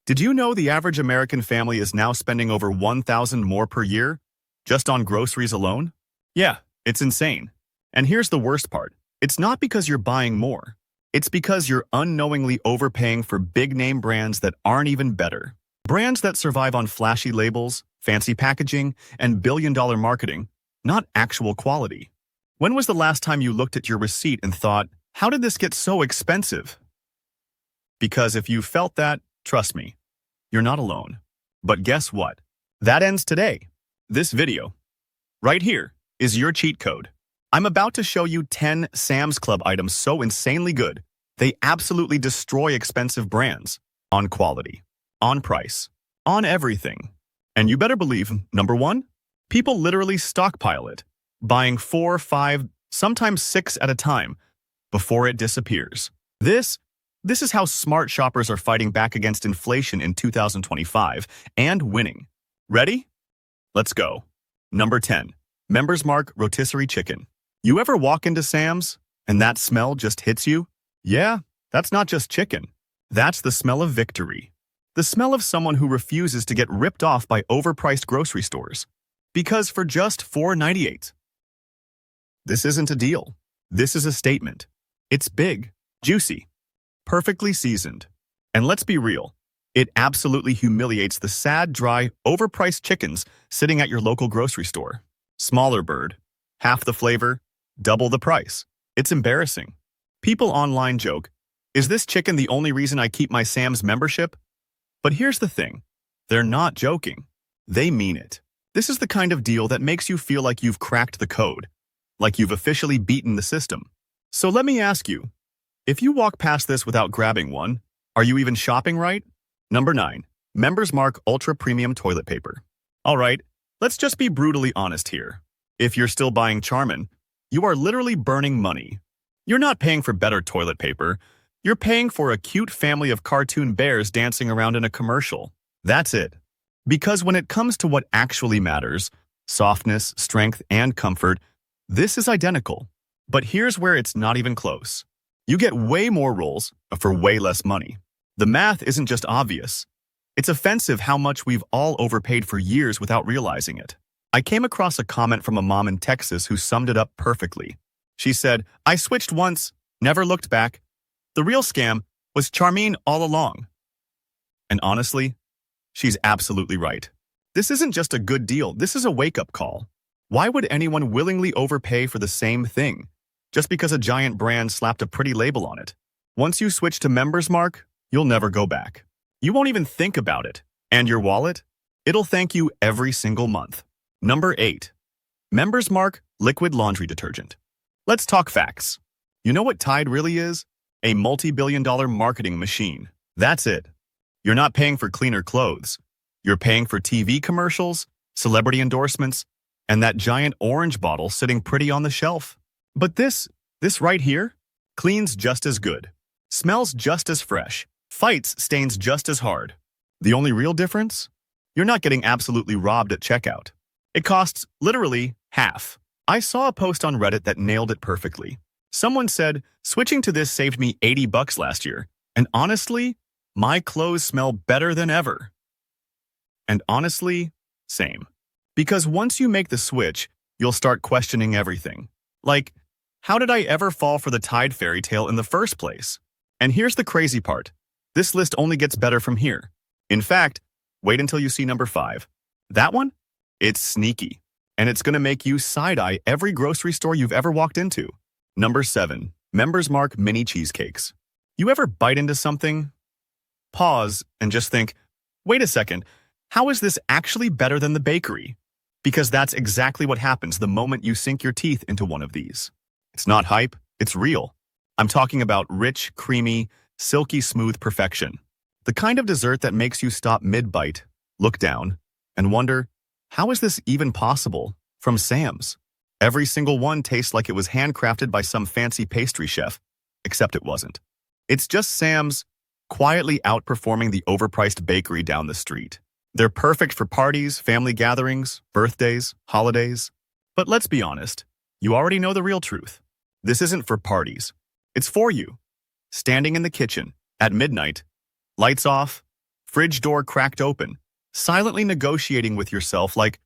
Did you know the average American family is now spending over $1,000 more per year just on groceries alone? Yeah, it's insane. And here's the worst part. It's not because you're buying more. It's because you're unknowingly overpaying for big-name brands that aren't even better. Brands that survive on flashy labels, fancy packaging, and billion-dollar marketing, not actual quality. When was the last time you looked at your receipt and thought, how did this get so expensive? Because if you felt that, trust me, you're not alone. But guess what? That ends today. This video, right here, is your cheat code. I'm about to show you 10 Sam's Club items so insanely good, they absolutely destroy expensive brands. On quality, on price, on everything. And you better believe, number one, people literally stockpile it, buying 4, 5, sometimes 6 at a time before it disappears. This is how smart shoppers are fighting back against inflation in 2025 and winning. Ready? Let's go. Number 10. Members Mark Rotisserie Chicken. You ever walk into Sam's and that smell just hits you? Yeah, that's not just chicken. That's the smell of victory. The smell of someone who refuses to get ripped off by overpriced grocery stores. Because for just $4.98. This isn't a deal. This is a statement. It's big, juicy, perfectly seasoned. And let's be real, it absolutely humiliates the sad, dry, overpriced chickens sitting at your local grocery store. Smaller bird, half the flavor, double the price. It's embarrassing. People online joke, is this chicken the only reason I keep my Sam's membership? But here's the thing, they're not joking. They mean it. This is the kind of deal that makes you feel like you've cracked the code, like you've officially beaten the system. So let me ask you, if you walk past this without grabbing one, are you even shopping right? Number 9. Members Mark Ultra Premium Toilet Paper. All right, let's just be brutally honest here. If you're still buying Charmin, you are literally burning money. You're not paying for better toilet paper. You're paying for a cute family of cartoon bears dancing around in a commercial. That's it. Because when it comes to what actually matters, softness, strength, and comfort, this is identical. But here's where it's not even close. You get way more rolls for way less money. The math isn't just obvious. It's offensive how much we've all overpaid for years without realizing it. I came across a comment from a mom in Texas who summed it up perfectly. She said, I switched once, never looked back. The real scam was Charmin all along. And honestly, she's absolutely right. This isn't just a good deal, this is a wake-up call. Why would anyone willingly overpay for the same thing, just because a giant brand slapped a pretty label on it? Once you switch to Members Mark, you'll never go back. You won't even think about it. And your wallet? It'll thank you every single month. Number 8. Members Mark Liquid Laundry Detergent. Let's talk facts. You know what Tide really is? A multi-billion-dollar marketing machine. That's it. You're not paying for cleaner clothes. You're paying for TV commercials, celebrity endorsements, and that giant orange bottle sitting pretty on the shelf. But this right here, cleans just as good, smells just as fresh, fights stains just as hard. The only real difference? You're not getting absolutely robbed at checkout. It costs literally half. I saw a post on Reddit that nailed it perfectly. Someone said, switching to this saved me $80 last year, and honestly, my clothes smell better than ever. And honestly, same. Because once you make the switch, you'll start questioning everything. Like, how did I ever fall for the Tide fairy tale in the first place? And here's the crazy part. This list only gets better from here. In fact, wait until you see number 5. That one? It's sneaky. And it's going to make you side-eye every grocery store you've ever walked into. Number 7. Members Mark Mini Cheesecakes. You ever bite into something? Pause and just think, wait a second, how is this actually better than the bakery? Because that's exactly what happens the moment you sink your teeth into one of these. It's not hype, it's real. I'm talking about rich, creamy, silky smooth perfection. The kind of dessert that makes you stop mid-bite, look down, and wonder, how is this even possible? From Sam's. Every single one tastes like it was handcrafted by some fancy pastry chef, except it wasn't. It's just Sam's, quietly outperforming the overpriced bakery down the street. They're perfect for parties, family gatherings, birthdays, holidays. But let's be honest, you already know the real truth. This isn't for parties. It's for you. Standing in the kitchen, at midnight, lights off, fridge door cracked open, silently negotiating with yourself like,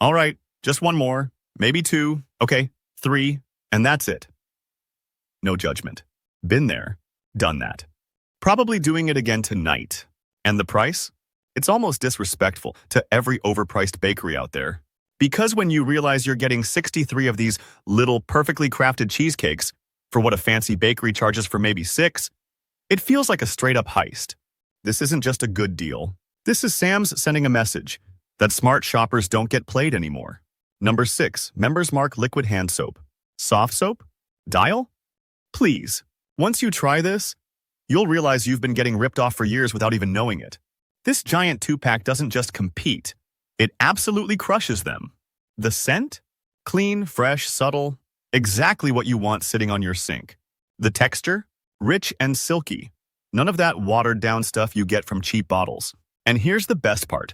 all right, just one more, maybe two, okay, three, and that's it. No judgment. Been there, done that. Probably doing it again tonight. And the price? It's almost disrespectful to every overpriced bakery out there. Because when you realize you're getting 63 of these little perfectly crafted cheesecakes for what a fancy bakery charges for maybe 6, it feels like a straight-up heist. This isn't just a good deal. This is Sam's sending a message that smart shoppers don't get played anymore. Number 6, Members Mark Liquid Hand Soap. Soft soap? Dial? Please, once you try this, you'll realize you've been getting ripped off for years without even knowing it. This giant 2-pack doesn't just compete, it absolutely crushes them. The scent? Clean, fresh, subtle, exactly what you want sitting on your sink. The texture? Rich and silky. None of that watered-down stuff you get from cheap bottles. And here's the best part.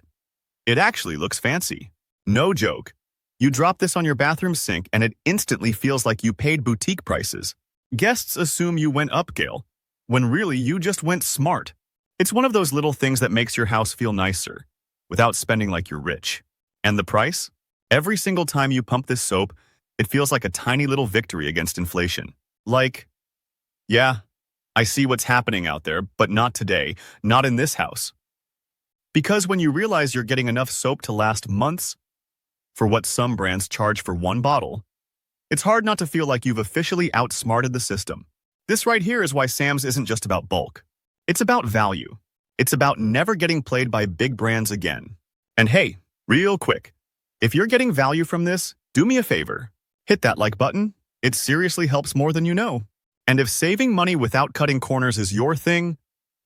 It actually looks fancy. No joke. You drop this on your bathroom sink and it instantly feels like you paid boutique prices. Guests assume you went upscale, when really you just went smart. It's one of those little things that makes your house feel nicer, without spending like you're rich. And the price? Every single time you pump this soap, it feels like a tiny little victory against inflation. Like, yeah, I see what's happening out there, but not today, not in this house. Because when you realize you're getting enough soap to last months for what some brands charge for one bottle, it's hard not to feel like you've officially outsmarted the system. This right here is why Sam's isn't just about bulk. It's about value. It's about never getting played by big brands again. And hey, real quick, if you're getting value from this, do me a favor. Hit that like button. It seriously helps more than you know. And if saving money without cutting corners is your thing,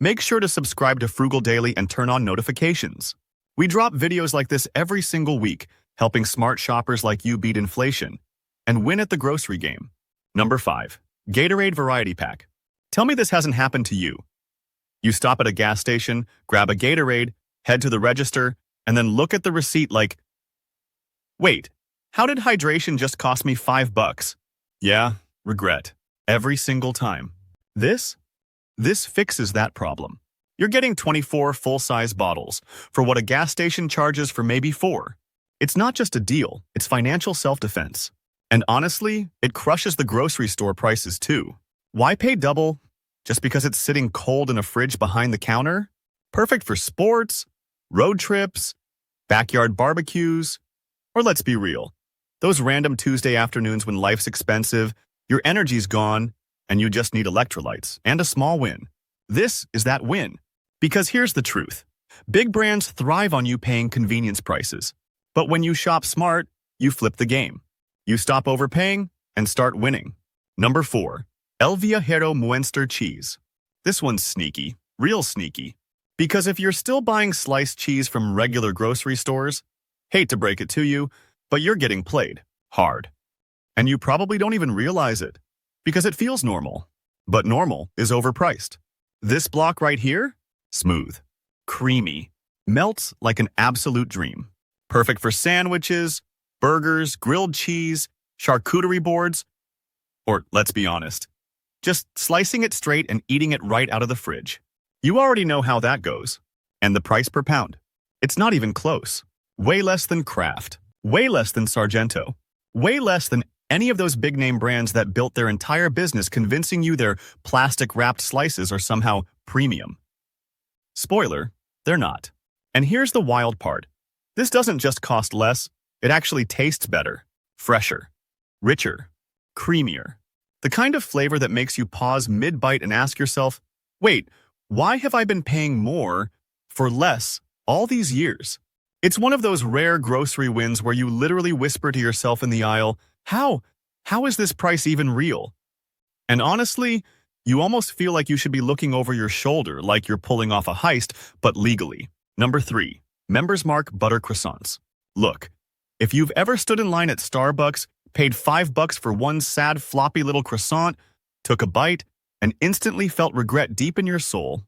make sure to subscribe to Frugal Daily and turn on notifications. We drop videos like this every single week, helping smart shoppers like you beat inflation and win at the grocery game. Number 5. Gatorade Variety Pack. Tell me this hasn't happened to you. You stop at a gas station, grab a Gatorade, head to the register, and then look at the receipt like, wait, how did hydration just cost me $5? Yeah, regret. Every single time. This fixes that problem. You're getting 24 full-size bottles for what a gas station charges for maybe 4. It's not just a deal, it's financial self-defense. And honestly, it crushes the grocery store prices too. Why pay double just because it's sitting cold in a fridge behind the counter? Perfect for sports, road trips, backyard barbecues, or let's be real, those random Tuesday afternoons when life's expensive, your energy's gone, and you just need electrolytes and a small win. This is that win. Because here's the truth. Big brands thrive on you paying convenience prices. But when you shop smart, you flip the game. You stop overpaying and start winning. Number 4. El Viajero Muenster Cheese. This one's sneaky, real sneaky. Because if you're still buying sliced cheese from regular grocery stores, hate to break it to you, but you're getting played hard. And you probably don't even realize it, because it feels normal. But normal is overpriced. This block right here? Smooth, creamy, melts like an absolute dream. Perfect for sandwiches, burgers, grilled cheese, charcuterie boards, or let's be honest, just slicing it straight and eating it right out of the fridge. You already know how that goes. And the price per pound? It's not even close. Way less than Kraft, way less than Sargento, way less than any of those big-name brands that built their entire business convincing you their plastic-wrapped slices are somehow premium. Spoiler, they're not. And here's the wild part. This doesn't just cost less, it actually tastes better, fresher, richer, creamier. The kind of flavor that makes you pause mid-bite and ask yourself, wait, why have I been paying more for less all these years? It's one of those rare grocery wins where you literally whisper to yourself in the aisle, How is this price even real? And honestly, you almost feel like you should be looking over your shoulder like you're pulling off a heist, but legally. Number 3. Members Mark Butter Croissants. Look, if you've ever stood in line at Starbucks, paid $5 for one sad floppy little croissant, took a bite, and instantly felt regret deep in your soul,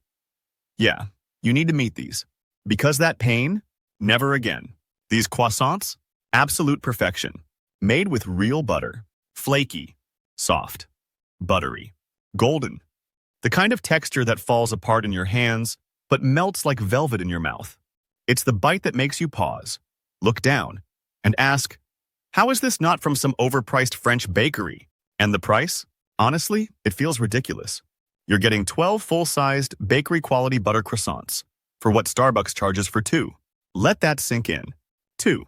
yeah, you need to meet these. Because that pain? Never again. These croissants? Absolute perfection. Made with real butter. Flaky. Soft. Buttery. Golden. The kind of texture that falls apart in your hands, but melts like velvet in your mouth. It's the bite that makes you pause, look down, and ask, how is this not from some overpriced French bakery? And the price? Honestly, it feels ridiculous. You're getting 12 full-sized, bakery-quality butter croissants for what Starbucks charges for 2. Let that sink in. 2.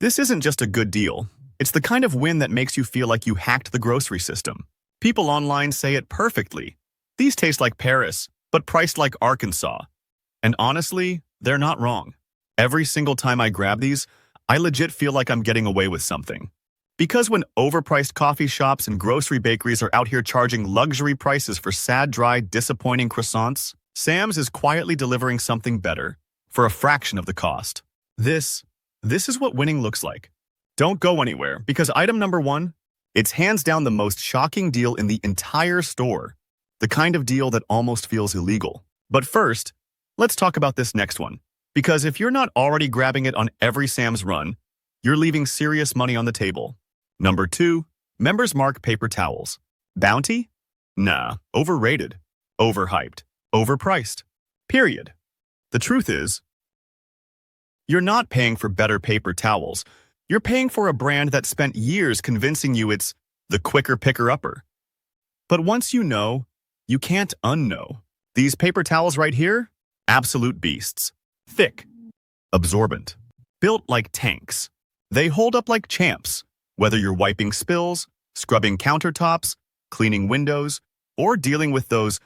This isn't just a good deal. It's the kind of win that makes you feel like you hacked the grocery system. People online say it perfectly. These taste like Paris, but priced like Arkansas. And honestly, they're not wrong. Every single time I grab these, I legit feel like I'm getting away with something. Because when overpriced coffee shops and grocery bakeries are out here charging luxury prices for sad, dry, disappointing croissants, Sam's is quietly delivering something better for a fraction of the cost. This is what winning looks like. Don't go anywhere, because item number 1, it's hands down the most shocking deal in the entire store. The kind of deal that almost feels illegal. But first, let's talk about this next one. Because if you're not already grabbing it on every Sam's run, you're leaving serious money on the table. Number 2, Members Mark paper towels. Bounty? Nah, overrated, overhyped, overpriced. Period. The truth is, you're not paying for better paper towels. You're paying for a brand that spent years convincing you it's the quicker picker-upper. But once you know, you can't unknow. These paper towels right here? Absolute beasts. Thick, absorbent, built like tanks. They hold up like champs. Whether you're wiping spills, scrubbing countertops, cleaning windows, or dealing with those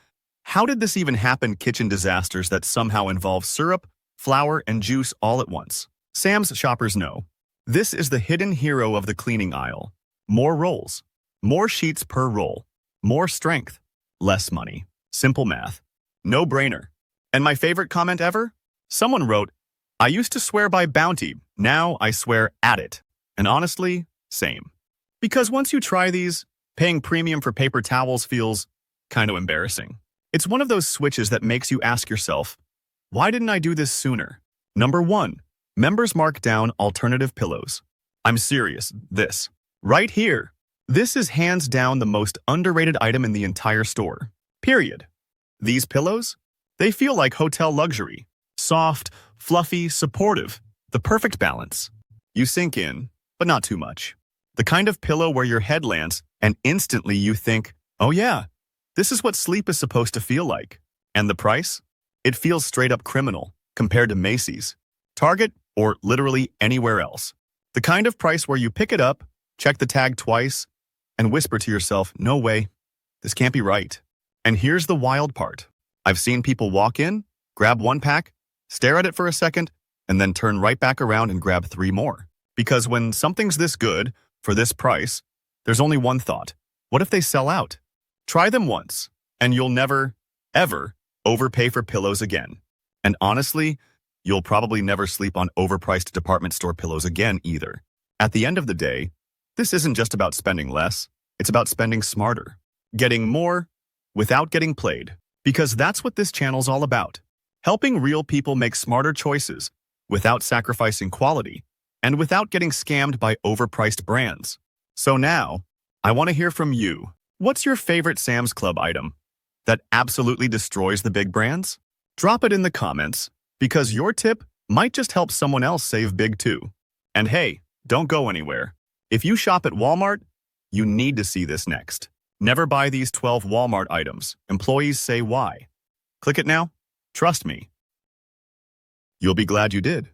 how did this even happen kitchen disasters that somehow involve syrup, flour, and juice all at once. Sam's shoppers know. This is the hidden hero of the cleaning aisle. More rolls, more sheets per roll, more strength, less money. Simple math. No brainer. And my favorite comment ever? Someone wrote, I used to swear by Bounty, now I swear at it. And honestly, same. Because once you try these, paying premium for paper towels feels kind of embarrassing. It's one of those switches that makes you ask yourself, why didn't I do this sooner? Number 1, Members Mark down alternative pillows. I'm serious, this. Right here. This is hands down the most underrated item in the entire store. Period. These pillows? They feel like hotel luxury. Soft, fluffy, supportive. The perfect balance. You sink in, but not too much. The kind of pillow where your head lands and instantly you think, oh yeah, this is what sleep is supposed to feel like. And the price? It feels straight up criminal compared to Macy's, Target, or literally anywhere else. The kind of price where you pick it up, check the tag twice, and whisper to yourself, no way, this can't be right. And here's the wild part. I've seen people walk in, grab 1 pack, stare at it for a second, and then turn right back around and grab 3 more. Because when something's this good, for this price, there's only one thought. What if they sell out? Try them once, and you'll never, ever overpay for pillows again. And honestly, you'll probably never sleep on overpriced department store pillows again either. At the end of the day, this isn't just about spending less, it's about spending smarter. Getting more without getting played. Because that's what this channel's all about. Helping real people make smarter choices without sacrificing quality and without getting scammed by overpriced brands. So now, I want to hear from you. What's your favorite Sam's Club item that absolutely destroys the big brands? Drop it in the comments, because your tip might just help someone else save big too. And hey, don't go anywhere. If you shop at Walmart, you need to see this next. Never buy these 12 Walmart items. Employees say why. Click it now. Trust me. You'll be glad you did.